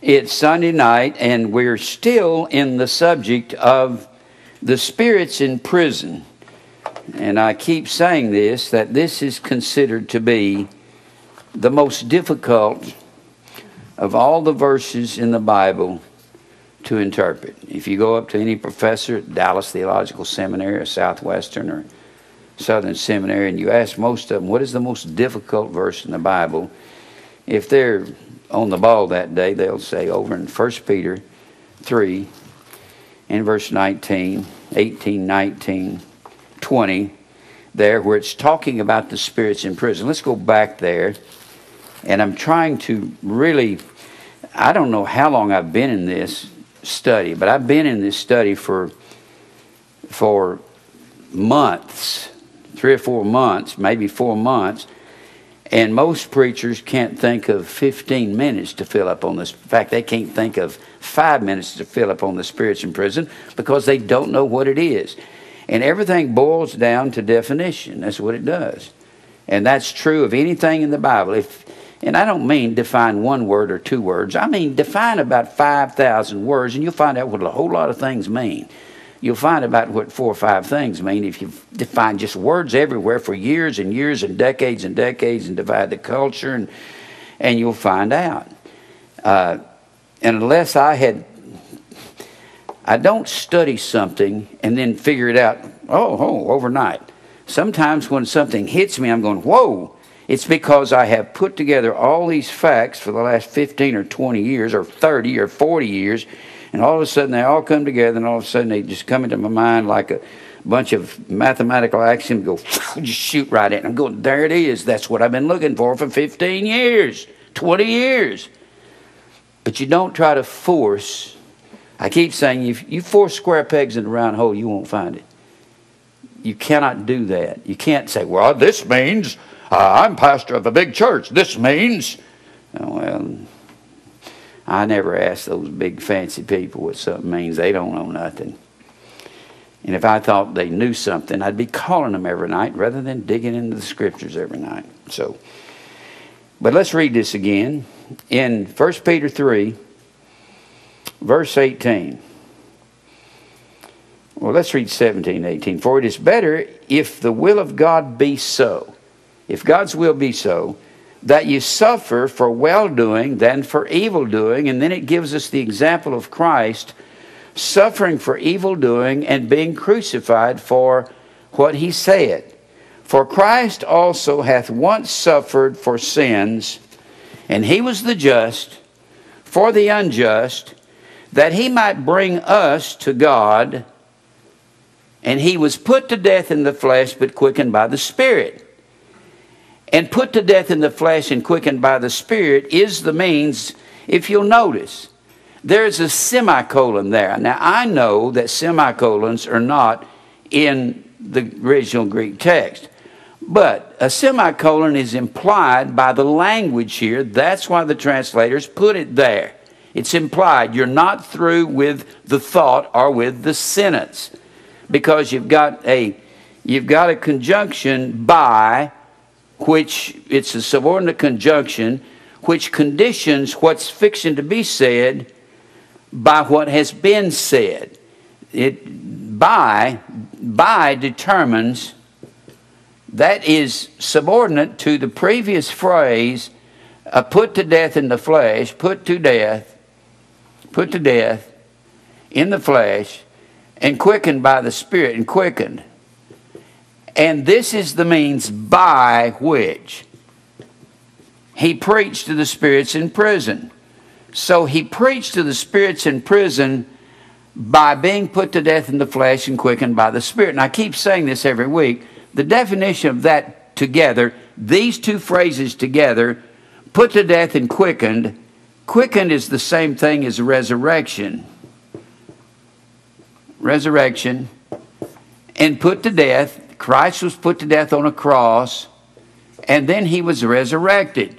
It's Sunday night, and we're still in the subject of the spirits in prison. And I keep saying this, that this is considered to be the most difficult of all the verses in the Bible to interpret. If you go up to any professor at Dallas Theological Seminary or Southwestern or Southern Seminary, and you ask most of them, what is the most difficult verse in the Bible? If they're on the ball that day, they'll say over in 1 Peter 3 in verse 19, 18, 19, 20, there where it's talking about the spirits in prison. Let's go back there. And I'm trying to really, I don't know how long I've been in this study, but I've been in this study for months, 3 or 4 months, maybe 4 months. And most preachers can't think of 15 minutes to fill up on this. In fact, they can't think of 5 minutes to fill up on the spirits in prison because they don't know what it is. And everything boils down to definition. That's what it does. And that's true of anything in the Bible. And I don't mean define one word or 2 words. I mean define about 5,000 words, and you'll find out what a whole lot of things mean. You'll find about what 4 or 5 things mean if you define just words everywhere for years and years and decades and divide the culture, and you'll find out. And unless I don't study something and then figure it out, overnight. Sometimes when something hits me, I'm going, whoa. It's because I have put together all these facts for the last 15 or 20 years or 30 or 40 years, and all of a sudden they all come together, and all of a sudden they just come into my mind like a bunch of mathematical axioms, go, just shoot right at it. I'm going, there it is. That's what I've been looking for 15 years, 20 years. But you don't try to force. I keep saying, if you force square pegs in a round hole, you won't find it. You cannot do that. You can't say, well, this means I'm pastor of a big church. This means, well, I never ask those big fancy people what something means. They don't know nothing. And if I thought they knew something, I'd be calling them every night rather than digging into the scriptures every night. But let's read this again. In 1 Peter 3, verse 18. Well, let's read 17, 18. For it is better if the will of God be so, if God's will be so, that you suffer for well-doing than for evil-doing. And then it gives us the example of Christ suffering for evil-doing and being crucified for what he said. For Christ also hath once suffered for sins, and he was the just for the unjust, that he might bring us to God. And he was put to death in the flesh, but quickened by the Spirit. And put to death in the flesh and quickened by the Spirit is the means, if you'll notice, there's a semicolon there. Now, I know that semicolons are not in the original Greek text. But a semicolon is implied by the language here. That's why the translators put it there. It's implied. You're not through with the thought or with the sentence. Because you've got a conjunction by, which it's a subordinate conjunction, which conditions what's fixing to be said by what has been said. By determines, that is subordinate to the previous phrase, put to death in the flesh, put to death in the flesh, and quickened by the Spirit, and quickened. And this is the means by which he preached to the spirits in prison. So he preached to the spirits in prison by being put to death in the flesh and quickened by the Spirit. And I keep saying this every week. The definition of that together, these 2 phrases together, put to death and quickened. Quickened is the same thing as resurrection. Resurrection. And put to death. Christ was put to death on a cross, and then he was resurrected.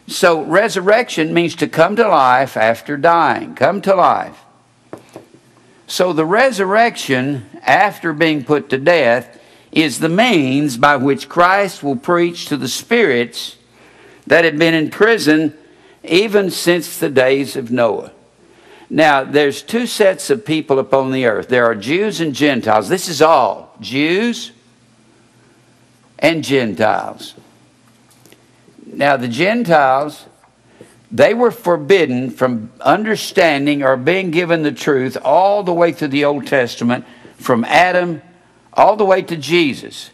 So resurrection means to come to life after dying. Come to life. So the resurrection after being put to death is the means by which Christ will preach to the spirits that had been in prison even since the days of Noah. Now, there's two sets of people upon the earth. There are Jews and Gentiles. This is all. Jews and Gentiles. Now, the Gentiles, they were forbidden from understanding or being given the truth all the way through the Old Testament, from Adam all the way to Jesus.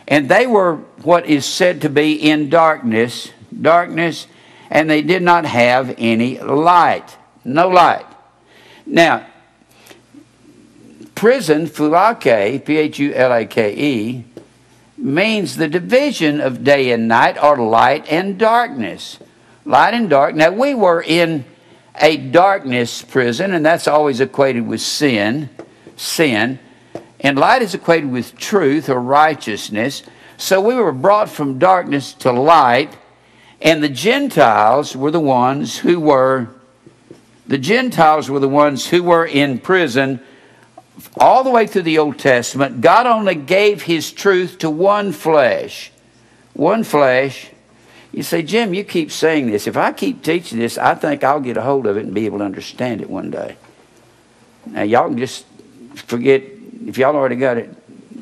And they were what is said to be in darkness, and they did not have any light. No light. Now, prison, phulake, P-H-U-L-A-K-E, means the division of day and night, or light and darkness. Light and dark. Now, we were in a darkness prison, and that's always equated with sin. And light is equated with truth or righteousness. So we were brought from darkness to light, and the Gentiles were the ones who were in prison all the way through the Old Testament. God only gave His truth to one flesh. One flesh. You say, Jim, you keep saying this. If I keep teaching this, I think I'll get a hold of it and be able to understand it one day. Now, y'all can just forget. If y'all already got it,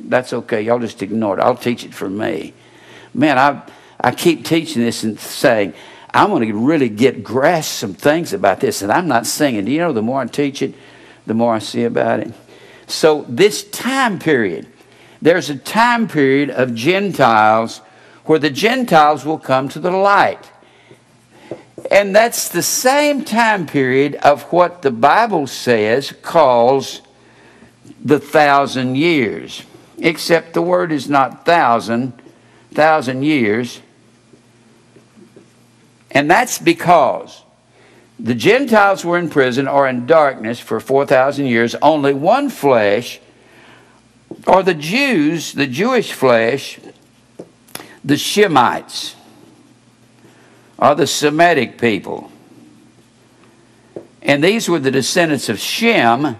that's okay. Y'all just ignore it. I'll teach it for me. Man, I keep teaching this and saying, I'm going to really grasp some things about this. And I'm not singing. Do you know, the more I teach it, the more I see about it. So this time period, there's a time period of Gentiles where the Gentiles will come to the light. And that's the same time period of what the Bible says calls the 1,000 years. Except the word is not 1,000 years. And that's because the Gentiles were in prison or in darkness for 4,000 years. Only one flesh, or the Jews, the Jewish flesh, the Shemites, or the Semitic people. And these were the descendants of Shem,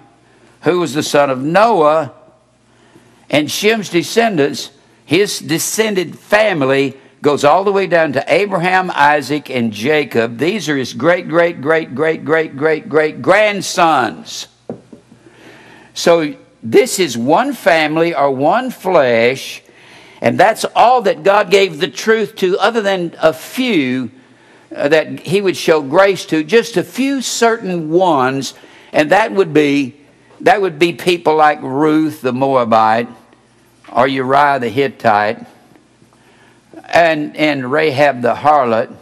who was the son of Noah. And Shem's descendants, his descended family, goes all the way down to Abraham, Isaac, and Jacob. These are his great-great-great-great-great-great-great-grandsons. So this is one family or one flesh, and that's all that God gave the truth to, other than a few that He would show grace to, just a few certain ones, and that would be people like Ruth the Moabite, or Uriah the Hittite, and Rahab the harlot.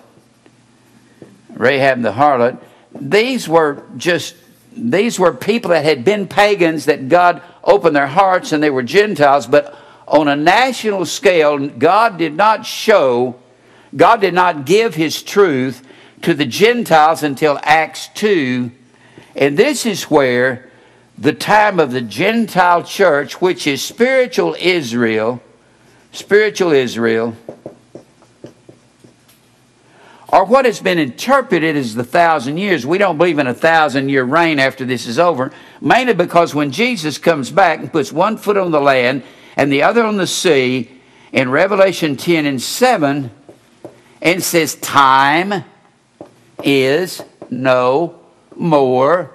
These were people that had been pagans that God opened their hearts, and they were Gentiles. But on a national scale, God did not give His truth to the Gentiles until Acts 2. And this is where the time of the Gentile church, which is spiritual Israel, or what has been interpreted as the 1,000 years. We don't believe in a 1,000-year reign after this is over, mainly because when Jesus comes back and puts one foot on the land and the other on the sea, in Revelation 10 and 7, and says, time is no more.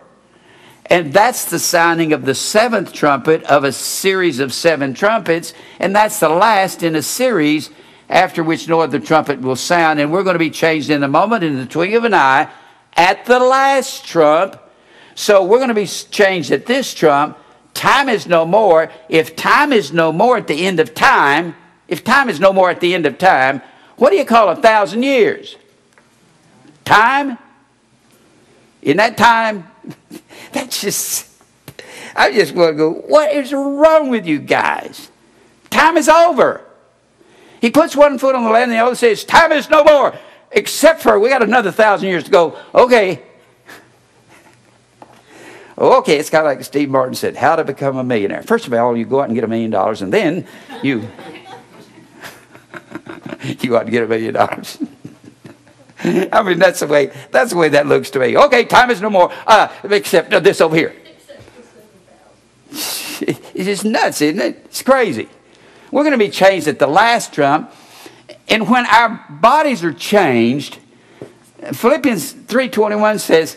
And that's the sounding of the seventh trumpet of a series of 7 trumpets. And that's the last in a series, after which no other trumpet will sound. And we're going to be changed in a moment, in the twinkling of an eye, at the last trump. So we're going to be changed at this trump. Time is no more. If time is no more at the end of time, what do you call 1,000 years? Time? In that time, I just want to go, what is wrong with you guys? Time is over. He puts one foot on the land and the other says, time is no more. Except for, we got another 1,000 years to go. Okay, it's kind of like Steve Martin said, how to become a millionaire. First of all, you go out and get $1 million, and then you go out and get $1 million. I mean, that's the way that looks to me. Okay, time is no more, except this over here. It's just nuts, isn't it? It's crazy. We're going to be changed at the last trump. And when our bodies are changed, Philippians 3:21 says,